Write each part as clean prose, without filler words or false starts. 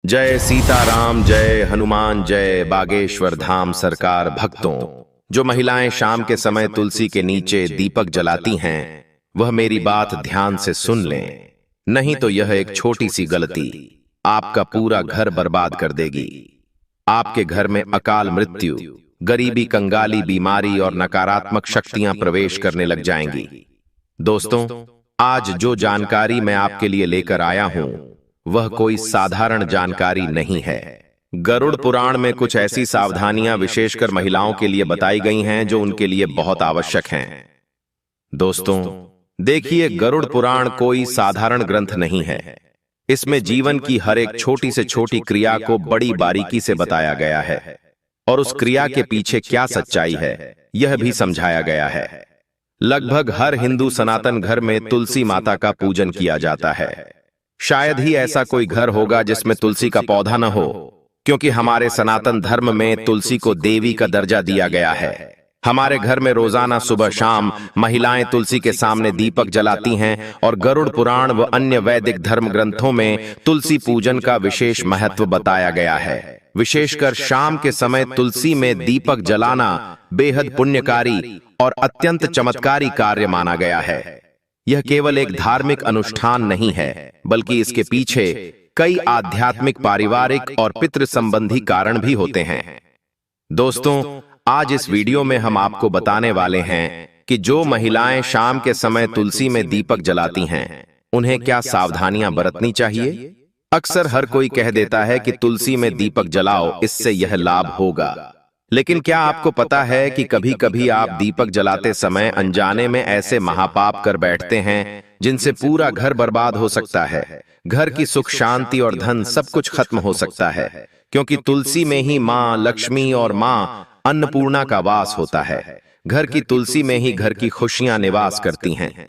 जय सीताराम, जय हनुमान, जय बागेश्वर धाम सरकार। भक्तों, जो महिलाएं शाम के समय तुलसी के नीचे दीपक जलाती हैं, वह मेरी बात ध्यान से सुन लें, नहीं तो यह एक छोटी सी गलती आपका पूरा घर बर्बाद कर देगी। आपके घर में अकाल मृत्यु, गरीबी, कंगाली, बीमारी और नकारात्मक शक्तियां प्रवेश करने लग जाएंगी। दोस्तों, आज जो जानकारी मैं आपके लिए लेकर आया हूं, वह कोई साधारण जानकारी नहीं है। गरुड़ पुराण में कुछ ऐसी सावधानियां विशेषकर महिलाओं के लिए बताई गई हैं जो उनके लिए बहुत आवश्यक हैं। दोस्तों, देखिए, गरुड़ पुराण कोई साधारण ग्रंथ नहीं है। इसमें जीवन की हर एक छोटी से छोटी क्रिया को बड़ी बारीकी से बताया गया है और उस क्रिया के पीछे क्या सच्चाई है, यह भी समझाया गया है। लगभग हर हिंदू सनातन घर में तुलसी माता का पूजन किया जाता है। शायद ही ऐसा कोई घर होगा जिसमें तुलसी का पौधा न हो, क्योंकि हमारे सनातन धर्म में तुलसी को देवी का दर्जा दिया गया है। हमारे घर में रोजाना सुबह शाम महिलाएं तुलसी के सामने दीपक जलाती हैं और गरुड़ पुराण व अन्य वैदिक धर्म ग्रंथों में तुलसी पूजन का विशेष महत्व बताया गया है। विशेषकर शाम के समय तुलसी में दीपक जलाना बेहद पुण्यकारी और अत्यंत चमत्कारी कार्य माना गया है। यह केवल एक धार्मिक अनुष्ठान नहीं है, बल्कि इसके पीछे कई आध्यात्मिक, पारिवारिक और पितृ संबंधी कारण भी होते हैं। दोस्तों, आज इस वीडियो में हम आपको बताने वाले हैं कि जो महिलाएं शाम के समय तुलसी में दीपक जलाती हैं, उन्हें क्या सावधानियां बरतनी चाहिए। अक्सर हर कोई कह देता है कि तुलसी में दीपक जलाओ, इससे यह लाभ होगा। लेकिन क्या आपको पता है कि कभी कभी आप दीपक जलाते समय अनजाने में ऐसे महापाप कर बैठते हैं जिनसे पूरा घर बर्बाद हो सकता है। घर की सुख शांति और धन सब कुछ खत्म हो सकता है, क्योंकि तुलसी में ही माँ लक्ष्मी और माँ अन्नपूर्णा का वास होता है। घर की तुलसी में ही घर की खुशियां निवास करती हैं।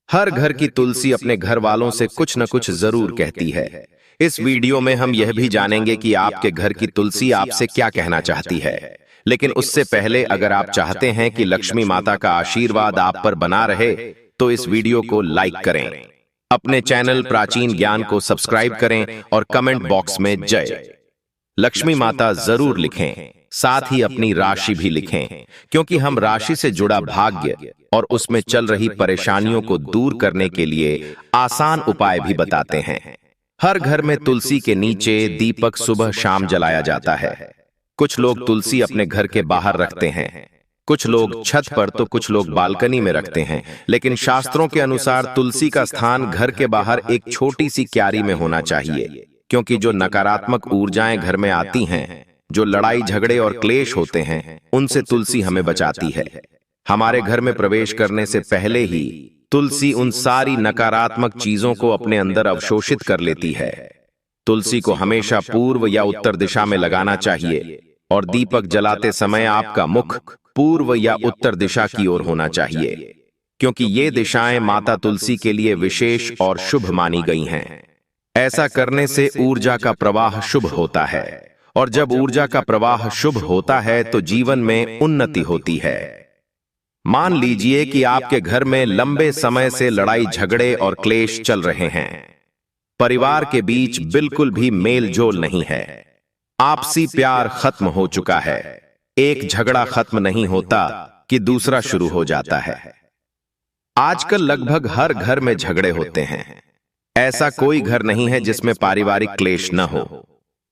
हर घर की तुलसी अपने घर वालों से कुछ न कुछ जरूर कहती है। इस वीडियो में हम यह भी जानेंगे कि आपके घर की तुलसी आपसे क्या कहना चाहती है। लेकिन उससे पहले, अगर आप चाहते हैं कि लक्ष्मी माता का आशीर्वाद आप पर बना रहे, तो इस वीडियो को लाइक करें, अपने चैनल प्राचीन ज्ञान को सब्सक्राइब करें और कमेंट बॉक्स में जय लक्ष्मी माता जरूर लिखें। साथ ही अपनी राशि भी लिखें, क्योंकि हम राशि से जुड़ा भाग्य और उसमें चल रही परेशानियों को दूर करने के लिए आसान उपाय भी बताते हैं। हर घर में तुलसी के नीचे दीपक सुबह शाम जलाया जाता है। कुछ लोग तुलसी अपने घर के बाहर रखते हैं, कुछ लोग छत पर, तो कुछ लोग बालकनी में रखते हैं। लेकिन शास्त्रों के अनुसार तुलसी का स्थान घर के बाहर एक छोटी सी क्यारी में होना चाहिए, क्योंकि जो नकारात्मक ऊर्जाएं घर में आती हैं, जो लड़ाई झगड़े और क्लेश होते हैं, उनसे तुलसी हमें बचाती है। हमारे घर में प्रवेश करने से पहले ही तुलसी उन सारी नकारात्मक चीजों को अपने अंदर अवशोषित कर लेती है। तुलसी को हमेशा पूर्व या उत्तर दिशा में लगाना चाहिए और दीपक जलाते समय आपका मुख पूर्व या उत्तर दिशा की ओर होना चाहिए, क्योंकि ये दिशाएं माता तुलसी के लिए विशेष और शुभ मानी गई हैं। ऐसा करने से ऊर्जा का प्रवाह शुभ होता है, और जब ऊर्जा का प्रवाह शुभ होता है तो जीवन में उन्नति होती है। मान लीजिए कि आपके घर में लंबे समय से लड़ाई झगड़े और क्लेश चल रहे हैं। परिवार के बीच बिल्कुल भी मेल जोल नहीं है, आपसी प्यार खत्म हो चुका है। एक झगड़ा खत्म नहीं होता कि दूसरा शुरू हो जाता है। आजकल लगभग हर घर में झगड़े होते हैं। ऐसा कोई घर नहीं है जिसमें पारिवारिक क्लेश न हो।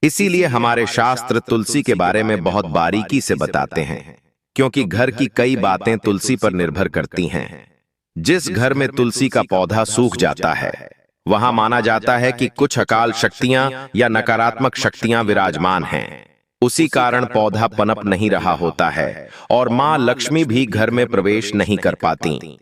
इसीलिए हमारे शास्त्र तुलसी के बारे में बहुत बारीकी से बताते हैं, क्योंकि घर की कई बातें तुलसी पर निर्भर करती हैं। जिस घर में तुलसी का पौधा सूख जाता है, वहां माना जाता है कि कुछ अकाल शक्तियां या नकारात्मक शक्तियां विराजमान हैं। उसी कारण पौधा पनप नहीं रहा होता है और मां लक्ष्मी भी घर में प्रवेश नहीं कर पाती।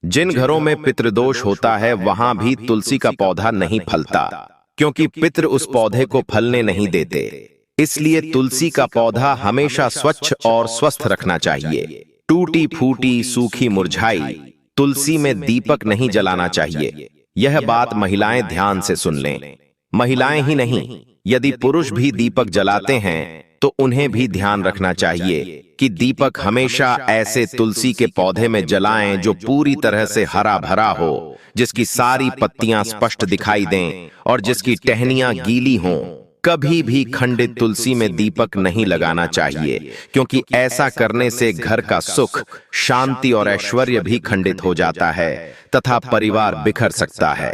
जिन घरों में पितृदोष होता है, वहां भी तुलसी का पौधा नहीं फलता, क्योंकि पितृ उस पौधे को फलने नहीं देते। इसलिए तुलसी का पौधा हमेशा स्वच्छ और स्वस्थ रखना चाहिए। टूटी फूटी, सूखी, मुरझाई तुलसी में दीपक नहीं जलाना चाहिए। यह बात महिलाएं ध्यान से सुन लें। महिलाएं ही नहीं, यदि पुरुष भी दीपक जलाते हैं तो उन्हें भी ध्यान रखना चाहिए कि दीपक हमेशा ऐसे तुलसी के पौधे में जलाएं जो पूरी तरह से हरा भरा हो, जिसकी सारी पत्तियां स्पष्ट दिखाई दें और जिसकी टहनियां गीली हों। कभी भी खंडित तुलसी में दीपक नहीं लगाना चाहिए, क्योंकि ऐसा करने से घर का सुख, शांति और ऐश्वर्य भी खंडित हो जाता है तथा परिवार बिखर सकता है।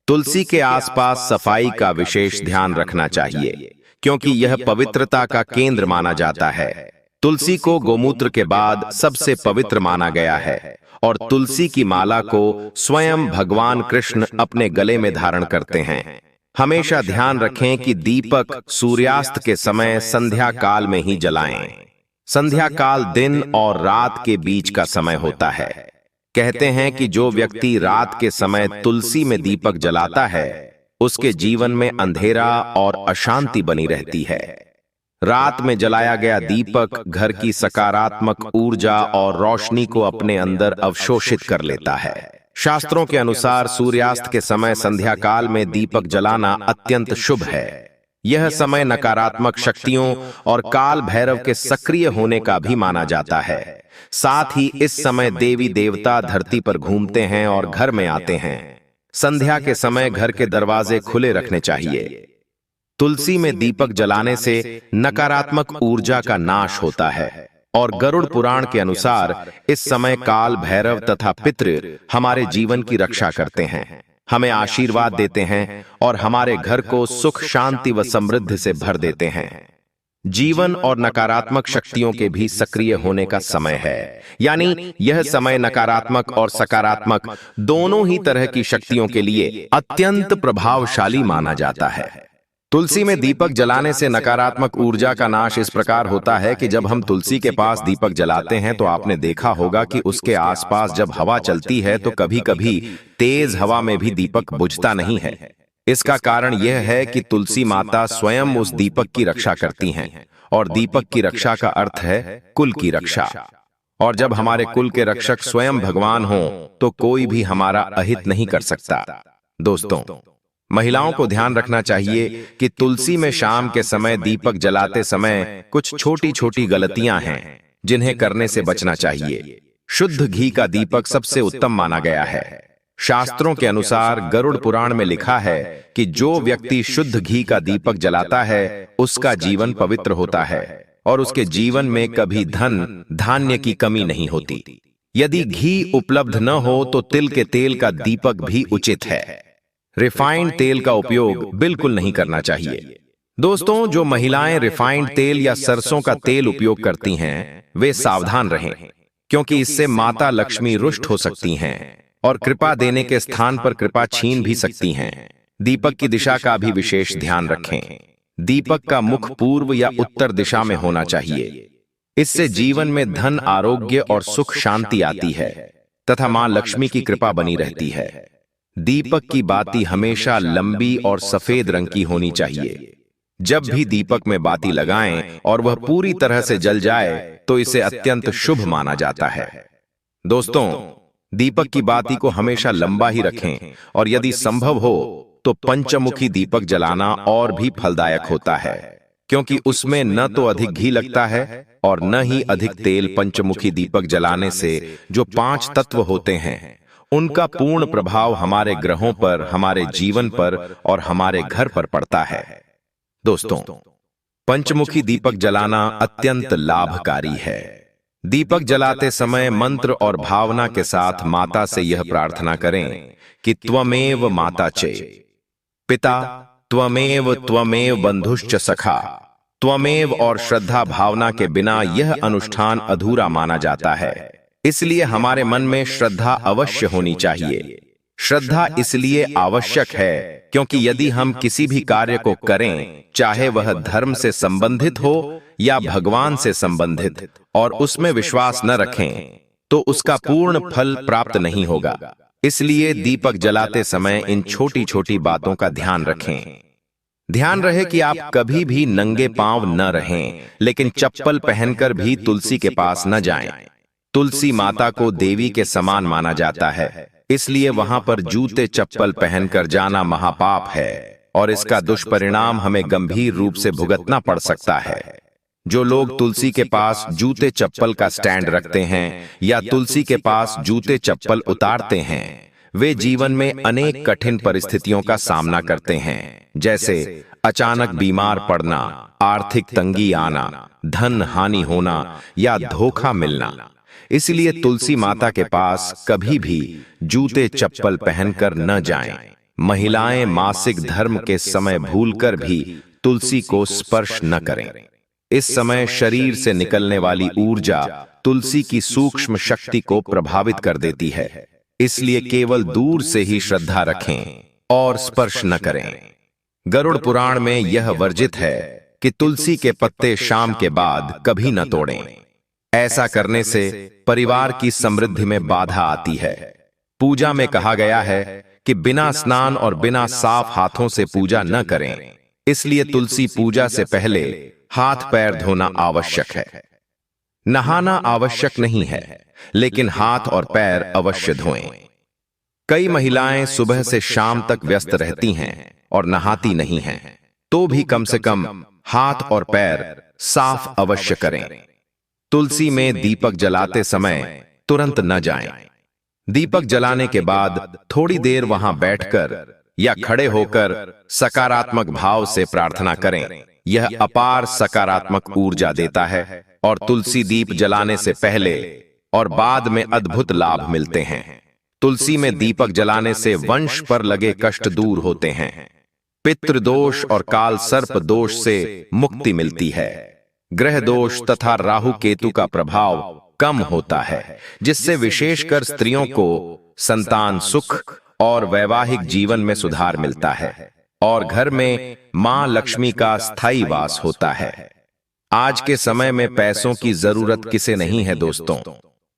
तुलसी के आसपास सफाई का विशेष ध्यान रखना चाहिए, क्योंकि यह पवित्रता का केंद्र माना जाता है। तुलसी को गोमूत्र के बाद सबसे पवित्र माना गया है और तुलसी की माला को स्वयं भगवान कृष्ण अपने गले में धारण करते हैं। हमेशा ध्यान रखें कि दीपक सूर्यास्त के समय संध्या काल में ही जलाएं। संध्या काल दिन और रात के बीच का समय होता है। कहते हैं कि जो व्यक्ति रात के समय तुलसी में दीपक जलाता है, उसके जीवन में अंधेरा और अशांति बनी रहती है। रात में जलाया गया दीपक घर की सकारात्मक ऊर्जा और रोशनी को अपने अंदर अवशोषित कर लेता है। शास्त्रों के अनुसार सूर्यास्त के समय संध्या काल में दीपक जलाना अत्यंत शुभ है। यह समय नकारात्मक शक्तियों और काल भैरव के सक्रिय होने का भी माना जाता है। साथ ही इस समय देवी देवता धरती पर घूमते हैं और घर में आते हैं। संध्या के समय घर के दरवाजे खुले रखने चाहिए। तुलसी में दीपक जलाने से नकारात्मक ऊर्जा का नाश होता है और गरुड़ पुराण के अनुसार इस समय काल भैरव तथा पितृ हमारे जीवन की रक्षा करते हैं, हमें आशीर्वाद देते हैं और हमारे घर को सुख, शांति व समृद्धि से भर देते हैं। जीवन और नकारात्मक शक्तियों के भी सक्रिय होने का समय है, यानी यह समय नकारात्मक और सकारात्मक दोनों ही तरह की शक्तियों के लिए अत्यंत प्रभावशाली माना जाता है। तुलसी में दीपक जलाने से नकारात्मक ऊर्जा का नाश इस प्रकार होता है कि जब हम तुलसी के पास दीपक जलाते हैं तो आपने देखा होगा कि उसके आसपास जब हवा चलती है तो कभी-कभी तेज हवा में भी दीपक बुझता नहीं है। इसका कारण यह है कि तुलसी माता स्वयं उस दीपक की रक्षा करती हैं और दीपक की रक्षा का अर्थ है कुल की रक्षा। और जब हमारे कुल के रक्षक स्वयं भगवान हों तो कोई भी हमारा अहित नहीं कर सकता। दोस्तों, महिलाओं को ध्यान रखना चाहिए कि तुलसी में शाम के समय दीपक जलाते समय कुछ छोटी छोटी गलतियां हैं जिन्हें करने से बचना चाहिए। शुद्ध घी का दीपक सबसे उत्तम माना गया है। शास्त्रों के अनुसार गरुड़ पुराण में लिखा है कि जो व्यक्ति शुद्ध घी का दीपक जलाता है उसका जीवन पवित्र होता है और उसके जीवन में कभी धन धान्य की कमी नहीं होती। यदि घी उपलब्ध न हो तो तिल के तेल का दीपक भी उचित है। रिफाइंड तेल का उपयोग बिल्कुल नहीं करना चाहिए। दोस्तों, जो महिलाएं रिफाइंड तेल या सरसों का तेल उपयोग करती हैं, वे सावधान रहें, क्योंकि इससे माता लक्ष्मी रुष्ट हो सकती हैं और कृपा देने के स्थान पर कृपा छीन भी सकती हैं। दीपक की दिशा का भी विशेष ध्यान रखें। दीपक का मुख पूर्व या उत्तर दिशा में होना चाहिए। इससे जीवन में धन, आरोग्य और सुख शांति आती है तथा मां लक्ष्मी की कृपा बनी रहती है। दीपक की बाती हमेशा लंबी और सफेद रंग की होनी चाहिए। जब भी दीपक में बाती लगाएं और वह पूरी तरह से जल जाए तो इसे अत्यंत शुभ माना जाता है। दोस्तों, दीपक की बाती को हमेशा लंबा ही रखें और यदि संभव हो तो पंचमुखी दीपक जलाना और भी फलदायक होता है, क्योंकि उसमें न तो अधिक घी लगता है और न ही अधिक तेल। पंचमुखी दीपक जलाने से जो 5 तत्व होते हैं उनका पूर्ण प्रभाव हमारे ग्रहों पर, हमारे जीवन पर और हमारे घर पर पड़ता है। दोस्तों, पंचमुखी दीपक जलाना अत्यंत लाभकारी है। दीपक जलाते समय मंत्र और भावना के साथ माता से यह प्रार्थना करें कि त्वमेव माता चे पिता, त्वमेव बंधुश्च सखा, त्वमेव और श्रद्धा भावना के बिना यह अनुष्ठान अधूरा माना जाता है। इसलिए हमारे मन में श्रद्धा अवश्य होनी चाहिए। श्रद्धा इसलिए आवश्यक है क्योंकि यदि हम किसी भी कार्य को करें, चाहे वह धर्म से संबंधित हो या भगवान से संबंधित, और उसमें विश्वास न रखें तो उसका पूर्ण फल प्राप्त नहीं होगा। इसलिए दीपक जलाते समय इन छोटी छोटी बातों का ध्यान रखें। ध्यान रहे कि आप कभी भी नंगे पांव न रहें, लेकिन चप्पल पहनकर भी तुलसी के पास न जाएं। तुलसी माता को देवी के समान माना जाता है, इसलिए वहां पर जूते चप्पल पहनकर जाना महापाप है और इसका दुष्परिणाम हमें गंभीर रूप से भुगतना पड़ सकता है। जो लोग तुलसी के पास जूते चप्पल का स्टैंड रखते हैं या तुलसी के पास जूते चप्पल उतारते हैं, वे जीवन में अनेक कठिन परिस्थितियों का सामना करते हैं, जैसे अचानक बीमार पड़ना, आर्थिक तंगी आना, धन हानि होना या धोखा मिलना। इसलिए तुलसी माता के पास कभी भी जूते चप्पल पहनकर न जाएं। महिलाएं मासिक धर्म के समय भूलकर भी तुलसी को स्पर्श न करें। इस समय शरीर से निकलने वाली ऊर्जा तुलसी की सूक्ष्म शक्ति को प्रभावित कर देती है। इसलिए केवल दूर से ही श्रद्धा रखें और स्पर्श न करें। गरुड़ पुराण में यह वर्जित है कि तुलसी के पत्ते शाम के बाद कभी न तोड़ें। ऐसा करने से परिवार की समृद्धि में बाधा आती है। पूजा में कहा गया है कि बिना स्नान और बिना साफ हाथों से पूजा न करें। इसलिए तुलसी पूजा से पहले हाथ पैर धोना आवश्यक है। नहाना आवश्यक नहीं है, लेकिन हाथ और पैर अवश्य धोएं। कई महिलाएं सुबह से शाम तक व्यस्त रहती हैं और नहाती नहीं हैं, तो भी कम से कम हाथ और पैर साफ अवश्य करें। तुलसी में दीपक जलाते समय तुरंत न जाएं। दीपक जलाने के बाद थोड़ी देर वहां बैठकर या खड़े होकर सकारात्मक भाव से प्रार्थना करें। यह अपार सकारात्मक ऊर्जा देता है और तुलसी दीप जलाने से पहले और बाद में अद्भुत लाभ मिलते हैं। तुलसी में दीपक जलाने से वंश पर लगे कष्ट दूर होते हैं। पितृदोष और काल सर्प दोष से मुक्ति मिलती है। ग्रह दोष तथा राहु केतु का प्रभाव कम होता है, जिससे विशेषकर स्त्रियों को संतान सुख और वैवाहिक जीवन में सुधार मिलता है और घर में मां लक्ष्मी का स्थायी वास होता है। आज के समय में पैसों की जरूरत किसे नहीं है दोस्तों?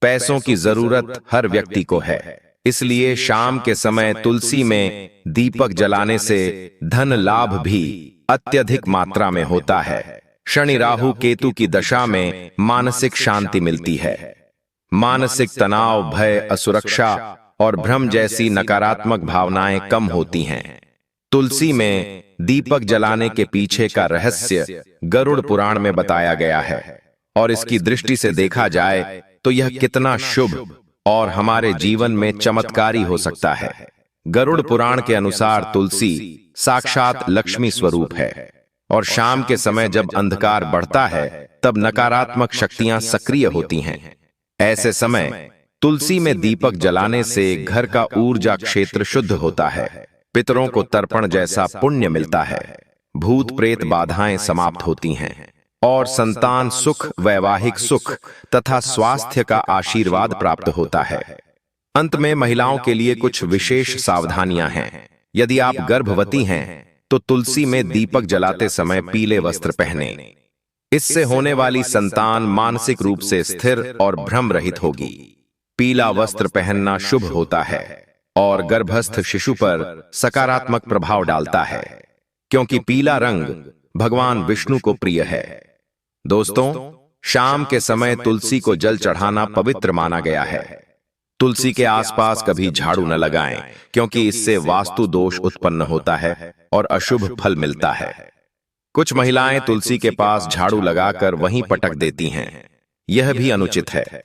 पैसों की जरूरत हर व्यक्ति को है। इसलिए शाम के समय तुलसी में दीपक जलाने से धन लाभ भी अत्यधिक मात्रा में होता है। शनि राहु केतु की दशा में मानसिक शांति मिलती है। मानसिक तनाव, भय, असुरक्षा और भ्रम जैसी नकारात्मक भावनाएं कम होती हैं। तुलसी में दीपक जलाने के पीछे का रहस्य गरुड़ पुराण में बताया गया है और इसकी दृष्टि से देखा जाए तो यह कितना शुभ और हमारे जीवन में चमत्कारी हो सकता है। गरुड़ पुराण के अनुसार तुलसी साक्षात लक्ष्मी स्वरूप है और शाम के समय जब अंधकार बढ़ता है तब नकारात्मक शक्तियां सक्रिय होती हैं। ऐसे समय तुलसी में दीपक जलाने से घर का ऊर्जा क्षेत्र शुद्ध होता है। पितरों को तर्पण जैसा पुण्य मिलता है। भूत प्रेत बाधाएं समाप्त होती हैं और संतान सुख, वैवाहिक सुख तथा स्वास्थ्य का आशीर्वाद प्राप्त होता है। अंत में महिलाओं के लिए कुछ विशेष सावधानियां हैं। यदि आप गर्भवती हैं तो तुलसी में दीपक जलाते समय पीले वस्त्र पहनें। इससे होने वाली संतान मानसिक रूप से स्थिर और भ्रम रहित होगी। पीला वस्त्र पहनना शुभ होता है और गर्भस्थ शिशु पर सकारात्मक प्रभाव डालता है, क्योंकि पीला रंग भगवान विष्णु को प्रिय है। दोस्तों, शाम के समय तुलसी को जल चढ़ाना पवित्र माना गया है। तुलसी के आसपास कभी झाड़ू न लगाएं, क्योंकि इससे वास्तु दोष उत्पन्न होता है और अशुभ फल मिलता है। कुछ महिलाएं तुलसी के पास झाड़ू लगाकर वहीं पटक देती हैं। यह भी अनुचित है।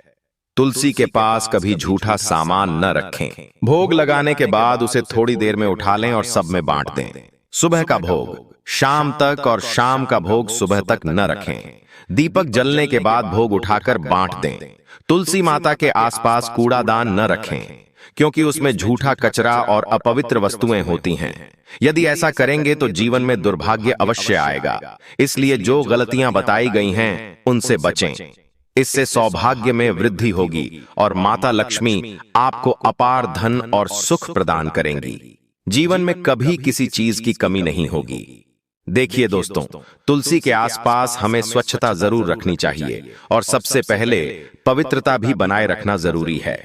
तुलसी के पास कभी झूठा सामान न रखें। भोग लगाने के बाद उसे थोड़ी देर में उठा लें और सब में बांट दें। सुबह का भोग शाम तक और शाम का भोग सुबह तक न रखें। दीपक जलने के बाद भोग उठाकर बांट दें। तुलसी माता के आसपास कूड़ादान न रखें, क्योंकि उसमें झूठा कचरा और अपवित्र वस्तुएं होती हैं। यदि ऐसा करेंगे तो जीवन में दुर्भाग्य अवश्य आएगा। इसलिए जो गलतियां बताई गई हैं उनसे बचें। इससे सौभाग्य में वृद्धि होगी और माता लक्ष्मी आपको अपार धन और सुख प्रदान करेंगी। जीवन में कभी किसी चीज की कमी नहीं होगी। देखिए दोस्तों, तुलसी के आसपास हमें स्वच्छता जरूर रखनी चाहिए और सबसे पहले पवित्रता भी बनाए रखना जरूरी है।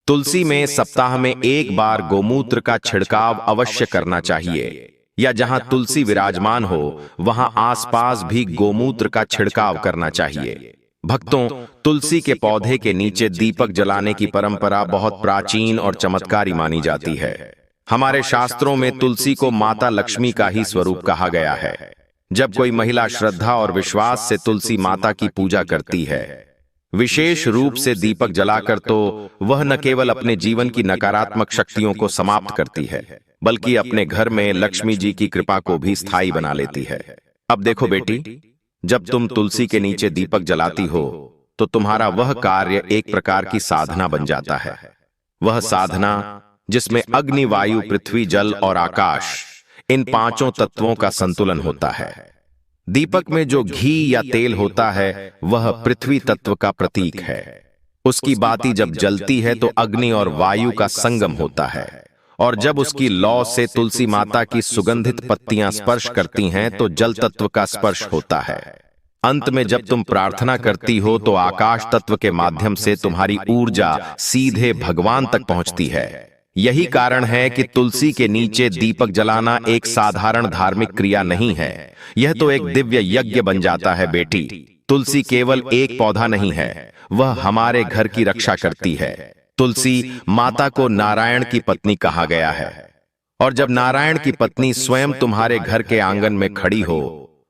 तुलसी में सप्ताह में एक बार गोमूत्र का छिड़काव अवश्य करना चाहिए, या जहां तुलसी विराजमान हो वहां आसपास भी गोमूत्र का छिड़काव करना चाहिए। भक्तों, तुलसी के पौधे के नीचे दीपक जलाने की परंपरा बहुत प्राचीन और चमत्कारी मानी जाती है। हमारे शास्त्रों में तुलसी को माता लक्ष्मी का ही स्वरूप कहा गया है। जब कोई महिला श्रद्धा और विश्वास से तुलसी माता की पूजा करती है, विशेष रूप से दीपक जलाकर, तो वह न केवल अपने जीवन की नकारात्मक शक्तियों को समाप्त करती है, बल्कि अपने घर में लक्ष्मी जी की कृपा को भी स्थायी बना लेती है। अब देखो बेटी, जब तुम तुलसी के नीचे दीपक जलाती हो तो तुम्हारा वह कार्य एक प्रकार की साधना बन जाता है। वह साधना जिसमें अग्नि, वायु, पृथ्वी, जल और आकाश, इन पांचों तत्वों का संतुलन होता है। दीपक में जो घी या तेल होता है वह पृथ्वी तत्व का प्रतीक है। उसकी बाती जब जलती है तो अग्नि और वायु का संगम होता है, और जब उसकी लौ से तुलसी माता की सुगंधित पत्तियां स्पर्श करती हैं तो जल तत्व का स्पर्श होता है। अंत में जब तुम प्रार्थना करती हो तो आकाश तत्व के माध्यम से तुम्हारी ऊर्जा सीधे भगवान तक पहुंचती है। यही कारण है कि तुलसी के नीचे दीपक जलाना एक साधारण धार्मिक क्रिया नहीं है, यह तो एक दिव्य यज्ञ बन जाता है बेटी। तुलसी केवल एक पौधा नहीं है, वह हमारे घर की रक्षा करती है। तुलसी माता को नारायण की पत्नी कहा गया है, और जब नारायण की पत्नी स्वयं तुम्हारे घर के आंगन में खड़ी हो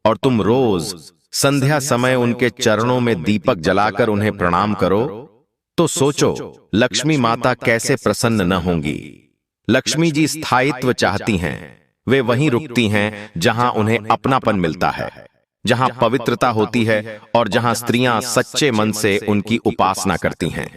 और तुम रोज संध्या समय उनके चरणों में दीपक जलाकर उन्हें प्रणाम करो, तो सोचो लक्ष्मी माता कैसे प्रसन्न न होंगी। लक्ष्मी जी स्थायित्व चाहती हैं, वे वहीं रुकती हैं जहां उन्हें अपनापन मिलता है, जहां पवित्रता होती है और जहां स्त्रियां सच्चे मन से उनकी उपासना करती हैं।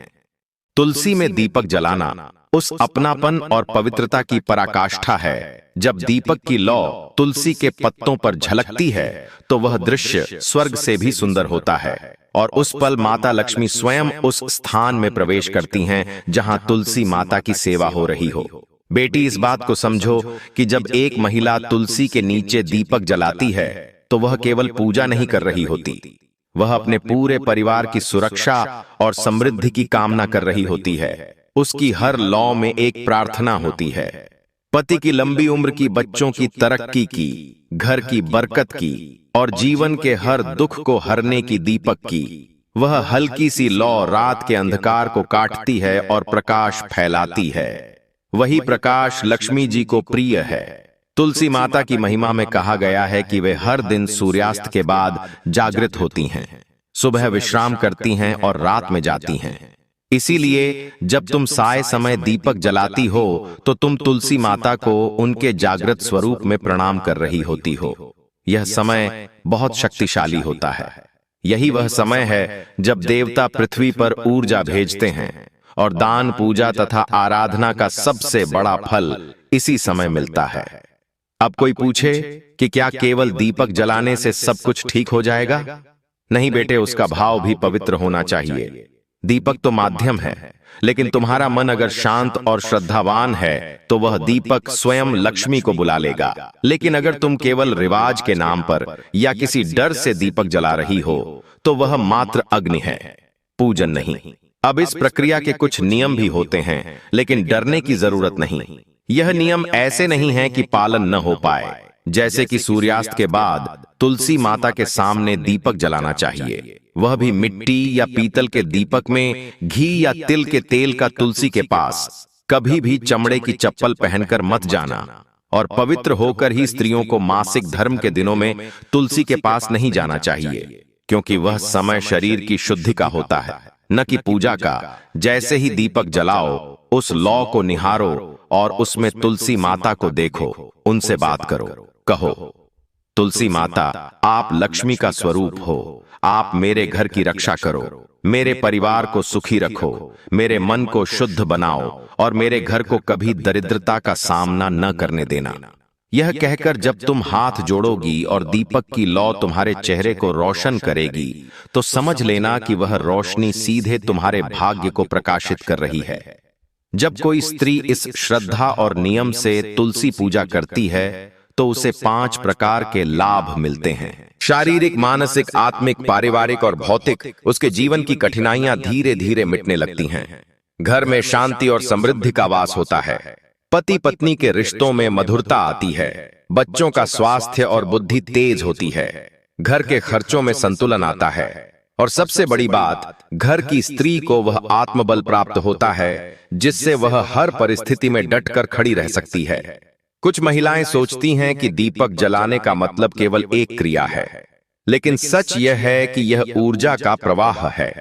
तुलसी में दीपक जलाना उस अपनापन और पवित्रता की पराकाष्ठा है। जब दीपक की लौ तुलसी के पत्तों पर झलकती है तो वह दृश्य स्वर्ग से भी सुंदर होता है, और उस पल माता लक्ष्मी स्वयं उस स्थान में प्रवेश करती हैं जहां तुलसी माता की सेवा हो रही हो। बेटी, इस बात को समझो कि जब एक महिला तुलसी के नीचे दीपक जलाती है तो वह केवल पूजा नहीं कर रही होती, वह अपने पूरे परिवार की सुरक्षा और समृद्धि की कामना कर रही होती है। उसकी हर लौ में एक प्रार्थना होती है, पति की लंबी उम्र की, बच्चों की तरक्की की, घर की बरकत की, और जीवन के हर दुख को हरने की दीपक की। वह हल्की सी लौ रात के अंधकार को काटती है और प्रकाश फैलाती है। वही प्रकाश लक्ष्मी जी को प्रिय है। तुलसी माता की महिमा में कहा गया है कि वे हर दिन सूर्यास्त के बाद जागृत होती हैं, सुबह विश्राम करती हैं और रात में जाती हैं। इसीलिए जब तुम साय समय दीपक जलाती हो तो तुम तुलसी माता को उनके जागृत स्वरूप में प्रणाम कर रही होती हो। यह समय बहुत शक्तिशाली होता है। यही वह समय है जब देवता पृथ्वी पर ऊर्जा भेजते हैं, और दान, पूजा तथा आराधना का सबसे बड़ा फल इसी समय मिलता है। अब कोई पूछे कि क्या केवल दीपक जलाने से सब कुछ ठीक हो जाएगा? नहीं बेटे, उसका भाव भी पवित्र होना चाहिए। दीपक तो माध्यम है, लेकिन तुम्हारा मन अगर शांत और श्रद्धावान है तो वह दीपक स्वयं लक्ष्मी को बुला लेगा। लेकिन अगर तुम केवल रिवाज के नाम पर या किसी डर से दीपक जला रही हो तो वह मात्र अग्नि है, पूजन नहीं। अब इस प्रक्रिया के कुछ नियम भी होते हैं, लेकिन डरने की जरूरत नहीं। यह नियम ऐसे नहीं है कि पालन न हो पाए। जैसे कि सूर्यास्त के बाद तुलसी माता के सामने दीपक जलाना चाहिए, वह भी मिट्टी या पीतल के दीपक में घी या तिल के तेल का तुलसी के पास। कभी भी चमड़े की चप्पल पहनकर मत जाना, और पवित्र होकर ही स्त्रियों को मासिक धर्म के दिनों में तुलसी के पास नहीं जाना चाहिए, क्योंकि वह समय शरीर की शुद्धि का होता है, न कि पूजा का। जैसे ही दीपक जलाओ, उस लौ को निहारो और उसमें तुलसी माता को देखो, उनसे बात करो, कहो, तुलसी माता, आप लक्ष्मी का स्वरूप हो, आप मेरे घर की रक्षा करो, मेरे परिवार को सुखी रखो, मेरे मन को शुद्ध बनाओ और मेरे घर को कभी दरिद्रता का सामना न करने देना। यह कहकर जब तुम हाथ जोड़ोगी और दीपक की लौ तुम्हारे चेहरे को रोशन करेगी तो समझ लेना कि वह रोशनी सीधे तुम्हारे भाग्य को प्रकाशित कर रही है। जब कोई स्त्री इस श्रद्धा और नियम से तुलसी पूजा करती है तो उसे 5 प्रकार के लाभ मिलते हैं। शारीरिक, मानसिक, आत्मिक, पारिवारिक और भौतिक। उसके जीवन की कठिनाइयां धीरे धीरे मिटने लगती हैं। घर में शांति और समृद्धि का वास होता है। पति पत्नी के रिश्तों में मधुरता आती है। बच्चों का स्वास्थ्य और बुद्धि तेज होती है। घर के खर्चों में संतुलन आता है। और सबसे बड़ी बात, घर की स्त्री को वह आत्मबल प्राप्त होता है जिससे वह हर परिस्थिति में डटकर खड़ी रह सकती है। कुछ महिलाएं सोचती हैं कि दीपक जलाने का मतलब केवल एक क्रिया है, लेकिन सच यह है कि यह ऊर्जा का प्रवाह है।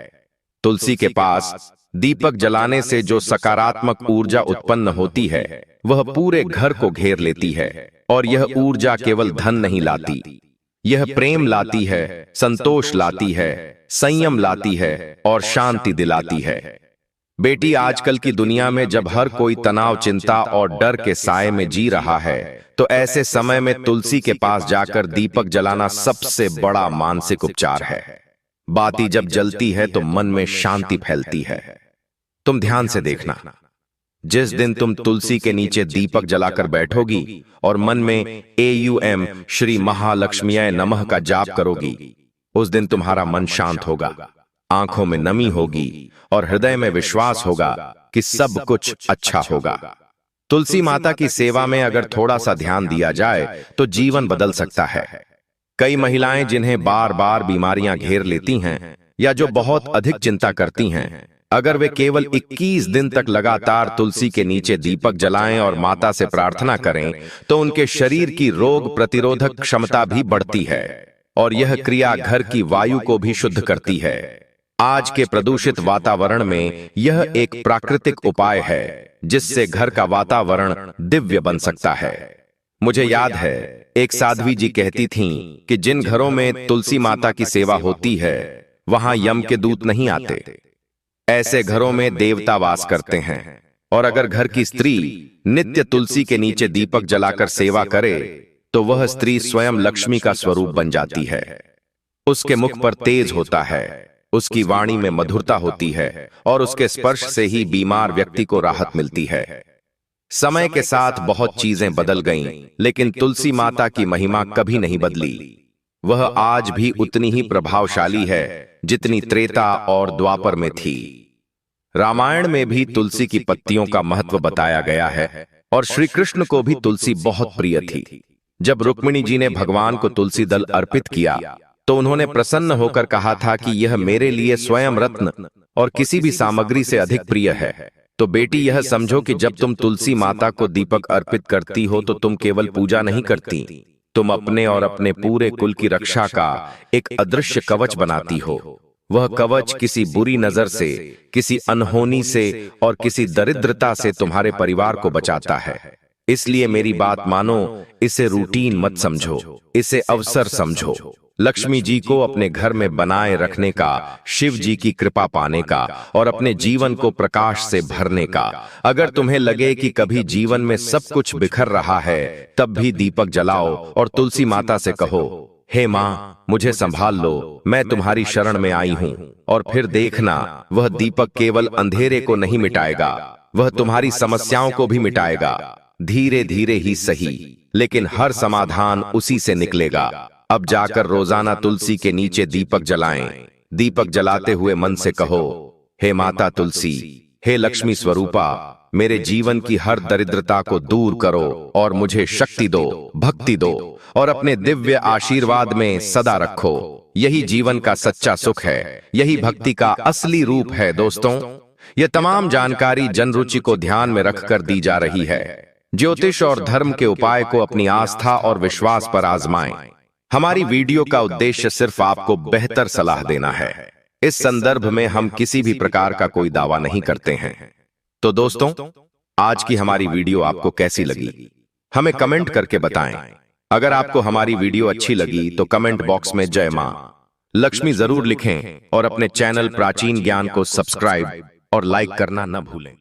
तुलसी के पास दीपक जलाने से जो सकारात्मक ऊर्जा उत्पन्न होती है वह पूरे घर को घेर लेती है, और यह ऊर्जा केवल धन नहीं लाती, यह प्रेम लाती है, संतोष लाती है, संयम लाती है और शांति दिलाती है। बेटी, आजकल की दुनिया में जब हर कोई तनाव, चिंता और डर के साए में जी रहा है, तो ऐसे समय में तुलसी के पास जाकर दीपक जलाना सबसे बड़ा मानसिक उपचार है। बाती जब जलती है तो मन में शांति फैलती है। तुम ध्यान से देखना, जिस दिन तुम तुलसी के नीचे दीपक जलाकर बैठोगी और मन में AUM श्री महालक्ष्मीय नमः का जाप करोगी, उस दिन तुम्हारा मन शांत होगा, आंखों में नमी होगी और हृदय में विश्वास होगा कि सब कुछ अच्छा होगा। तुलसी माता की सेवा में अगर थोड़ा सा ध्यान दिया जाए तो जीवन बदल सकता है। कई महिलाएं जिन्हें बार बार बीमारियां घेर लेती हैं या जो बहुत अधिक चिंता करती हैं, अगर वे केवल 21 दिन तक लगातार तुलसी के नीचे दीपक जलाएं और माता से प्रार्थना करें तो उनके शरीर की रोग प्रतिरोधक क्षमता भी बढ़ती है और यह क्रिया घर की वायु को भी शुद्ध करती है। आज के प्रदूषित वातावरण में यह एक प्राकृतिक उपाय है जिससे घर का वातावरण दिव्य बन सकता है। मुझे याद है, एक साध्वी जी कहती थीं कि जिन घरों में तुलसी माता की सेवा होती है वहां यम के दूत नहीं आते। ऐसे घरों में देवता वास करते हैं, और अगर घर की स्त्री नित्य तुलसी के नीचे दीपक जलाकर सेवा करे तो वह स्त्री स्वयं लक्ष्मी का स्वरूप बन जाती है। उसके मुख पर तेज होता है, उसकी वाणी में मधुरता होती है और उसके स्पर्श से ही बीमार व्यक्ति को राहत मिलती है। समय के साथ बहुत चीजें बदल गईं, लेकिन तुलसी माता की महिमा कभी नहीं बदली। वह आज भी उतनी ही प्रभावशाली है जितनी त्रेता और द्वापर में थी। रामायण में भी तुलसी की पत्तियों का महत्व बताया गया है और श्री कृष्ण को भी तुलसी बहुत प्रिय थी। जब रुक्मिणी जी ने भगवान को तुलसी दल अर्पित किया तो उन्होंने प्रसन्न होकर कहा था कि यह मेरे लिए स्वयं रत्न और किसी भी सामग्री से अधिक प्रिय है। तो बेटी, यह समझो कि जब तुम तुलसी माता को दीपक अर्पित करती हो तो तुम केवल पूजा नहीं करती, तुम अपने और अपने पूरे कुल की रक्षा का एक अदृश्य कवच बनाती हो। वह कवच किसी बुरी नजर से, किसी अनहोनी से और किसी दरिद्रता से तुम्हारे परिवार को बचाता है। इसलिए मेरी बात मानो, इसे रूटीन मत समझो, इसे अवसर समझो। लक्ष्मी जी को अपने घर में बनाए रखने का, शिव जी की कृपा पाने का और अपने जीवन को प्रकाश से भरने का। अगर तुम्हें लगे कि कभी जीवन में सब कुछ बिखर रहा है, तब भी दीपक जलाओ और तुलसी माता से कहो, हे माँ, मुझे संभाल लो, मैं तुम्हारी शरण में आई हूँ। और फिर देखना, वह दीपक केवल अंधेरे को नहीं मिटाएगा, वह तुम्हारी समस्याओं को भी मिटाएगा। धीरे धीरे ही सही, लेकिन हर समाधान उसी से निकलेगा। अब जाकर रोजाना तुलसी के नीचे दीपक जलाएं। दीपक जलाते हुए मन से कहो, हे माता तुलसी, हे लक्ष्मी स्वरूपा, मेरे जीवन की हर दरिद्रता को दूर करो और मुझे शक्ति दो, भक्ति दो और अपने दिव्य आशीर्वाद में सदा रखो। यही जीवन का सच्चा सुख है, यही भक्ति का असली रूप है। दोस्तों, यह तमाम जानकारी जनरुचि को ध्यान में रखकर दी जा रही है। ज्योतिष और धर्म के उपाय को अपनी आस्था और विश्वास पर आजमाएं। हमारी वीडियो का उद्देश्य सिर्फ आपको बेहतर सलाह देना है। इस संदर्भ में हम किसी भी प्रकार का कोई दावा नहीं करते हैं। तो दोस्तों, आज की हमारी वीडियो आपको कैसी लगी, हमें कमेंट करके बताएं। अगर आपको हमारी वीडियो अच्छी लगी तो कमेंट बॉक्स में जय मां लक्ष्मी जरूर लिखें और अपने चैनल प्राचीन ज्ञान को सब्सक्राइब और लाइक करना न भूलें।